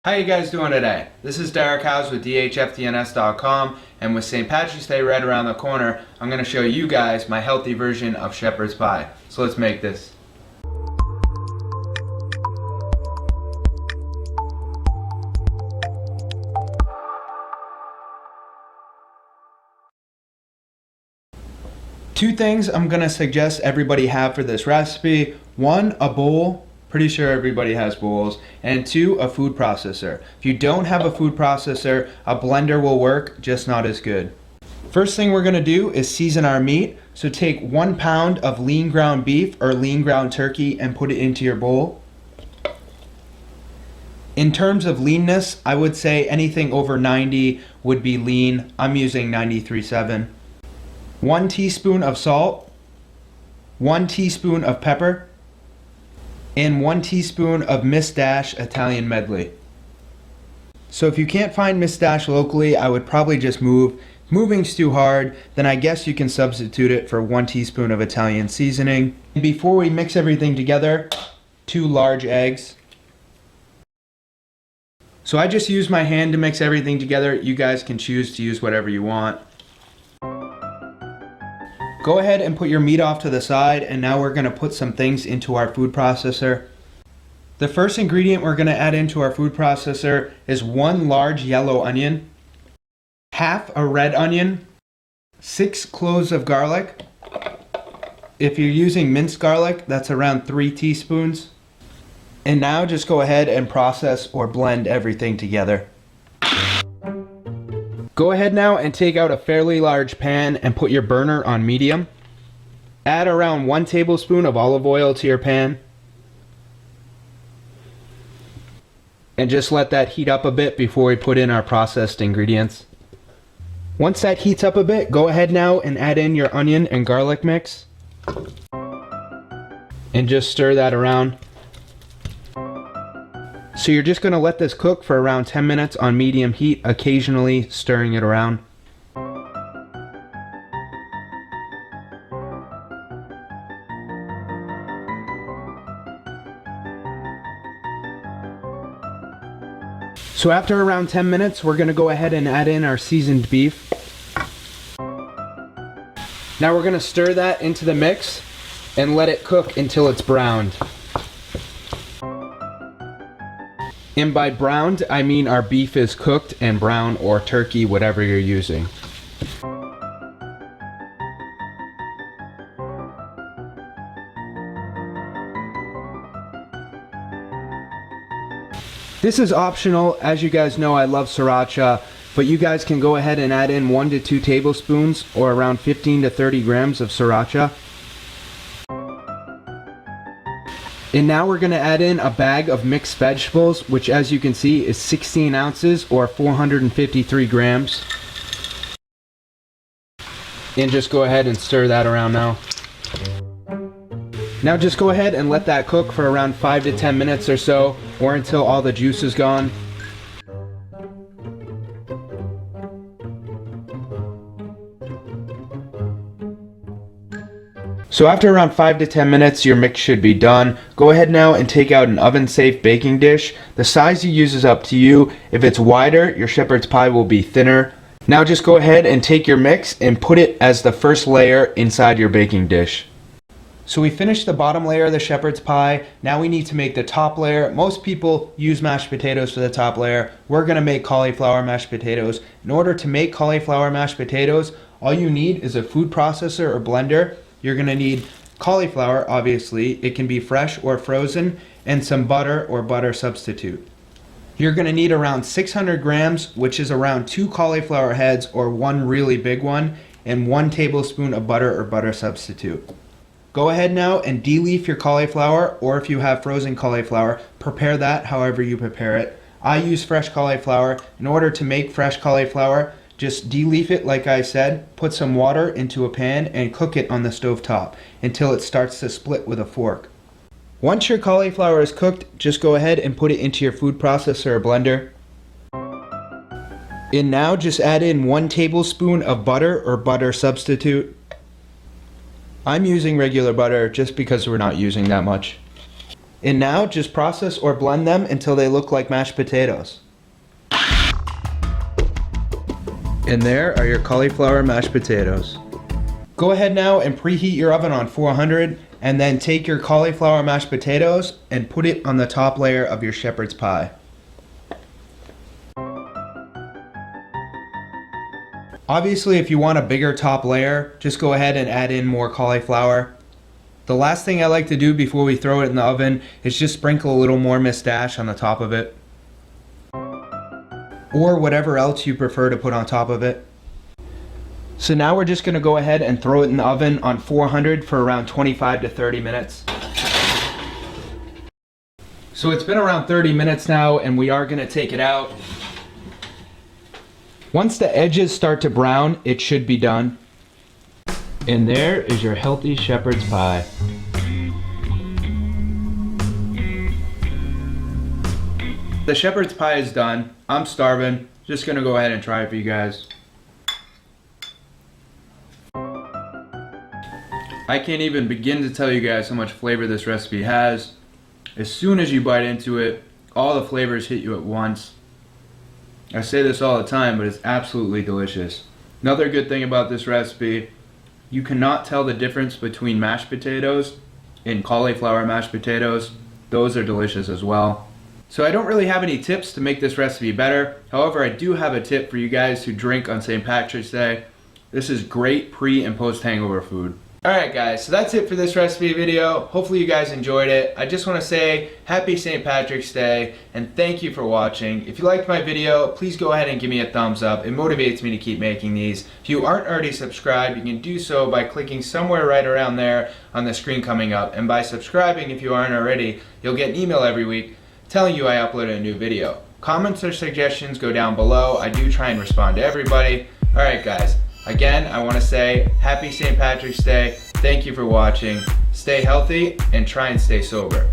How you guys doing today? This is Derek Howes with dhftns.com, and with St. Patrick's Day right around the corner, I'm going to show you guys my healthy version of shepherd's pie. So let's make this. Two things I'm going to suggest everybody have for this recipe. One, a bowl. Pretty sure everybody has bowls. And two, a food processor. If you don't have a food processor, a blender will work, just not as good. First thing we're gonna do is season our meat. So take 1 pound of lean ground beef or lean ground turkey and put it into your bowl. In terms of leanness, I would say anything over 90 would be lean. I'm using 93.7. 1 teaspoon of salt, 1 teaspoon of pepper, and 1 teaspoon of Miss Dash Italian medley. So if you can't find Miss Dash locally, I would probably just move. Moving's too hard, then I guess you can substitute it for 1 teaspoon of Italian seasoning. And before we mix everything together, 2 large eggs. So I just use my hand to mix everything together. You guys can choose to use whatever you want. Go ahead and put your meat off to the side, and now we're going to put some things into our food processor. The first ingredient we're going to add into our food processor is 1 large yellow onion, half a red onion, 6 cloves of garlic. If you're using minced garlic, that's around 3 teaspoons. And now just go ahead and process or blend everything together. Go ahead now and take out a fairly large pan and put your burner on medium. Add around 1 tablespoon of olive oil to your pan. And just let that heat up a bit before we put in our processed ingredients. Once that heats up a bit, go ahead now and add in your onion and garlic mix. And just stir that around. So you're just going to let this cook for around 10 minutes on medium heat, occasionally stirring it around. So after around 10 minutes, we're going to go ahead and add in our seasoned beef. Now we're going to stir that into the mix and let it cook until it's browned. And by browned, I mean our beef is cooked and brown, or turkey, whatever you're using. This is optional. As you guys know, I love sriracha, but you guys can go ahead and add in 1 to 2 tablespoons or around 15 to 30 grams of sriracha. And now we're going to add in a bag of mixed vegetables, which as you can see is 16 ounces or 453 grams. And just go ahead and stir that around now. Now just go ahead and let that cook for around 5 to 10 minutes or so, or until all the juice is gone. So after around 5 to 10 minutes, your mix should be done. Go ahead now and take out an oven-safe baking dish. The size you use is up to you. If it's wider, your shepherd's pie will be thinner. Now just go ahead and take your mix and put it as the first layer inside your baking dish. So we finished the bottom layer of the shepherd's pie. Now we need to make the top layer. Most people use mashed potatoes for the top layer. We're going to make cauliflower mashed potatoes. In order to make cauliflower mashed potatoes, all you need is a food processor or blender. You're going to need cauliflower, obviously. It can be fresh or frozen, and some butter or butter substitute. You're going to need around 600 grams, which is around 2 cauliflower heads or 1 really big one, and 1 tablespoon of butter or butter substitute. Go ahead now and de-leaf your cauliflower, or if you have frozen cauliflower, prepare that however you prepare it. I use fresh cauliflower. In order to make fresh cauliflower, just de-leaf it like I said, put some water into a pan and cook it on the stove top until it starts to split with a fork. Once your cauliflower is cooked, just go ahead and put it into your food processor or blender. And now just add in 1 tablespoon of butter or butter substitute. I'm using regular butter just because we're not using that much. And now just process or blend them until they look like mashed potatoes. And there are your cauliflower mashed potatoes. Go ahead now and preheat your oven on 400 and then take your cauliflower mashed potatoes and put it on the top layer of your shepherd's pie. Obviously, if you want a bigger top layer, just go ahead and add in more cauliflower. The last thing I like to do before we throw it in the oven is just sprinkle a little more Mustache on the top of it. Or whatever else you prefer to put on top of it. So now we're just going to go ahead and throw it in the oven on 400 for around 25 to 30 minutes. So it's been around 30 minutes now and we are going to take it out. Once the edges start to brown, it should be done. And there is your healthy shepherd's pie. The shepherd's pie is done. I'm starving. Just gonna go ahead and try it for you guys. I can't even begin to tell you guys how much flavor this recipe has. As soon as you bite into it, all the flavors hit you at once. I say this all the time, but it's absolutely delicious. Another good thing about this recipe, you cannot tell the difference between mashed potatoes and cauliflower mashed potatoes. Those are delicious as well. So I don't really have any tips to make this recipe better. However, I do have a tip for you guys who drink on St. Patrick's Day. This is great pre and post hangover food. Alright guys, so that's it for this recipe video. Hopefully you guys enjoyed it. I just want to say happy St. Patrick's Day and thank you for watching. If you liked my video, please go ahead and give me a thumbs up. It motivates me to keep making these. If you aren't already subscribed, you can do so by clicking somewhere right around there on the screen coming up. And by subscribing, if you aren't already, you'll get an email every week telling you I uploaded a new video. Comments or suggestions go down below. I do try and respond to everybody. Alright guys. Again, I want to say happy St. Patrick's Day. Thank you for watching. Stay healthy and try and stay sober.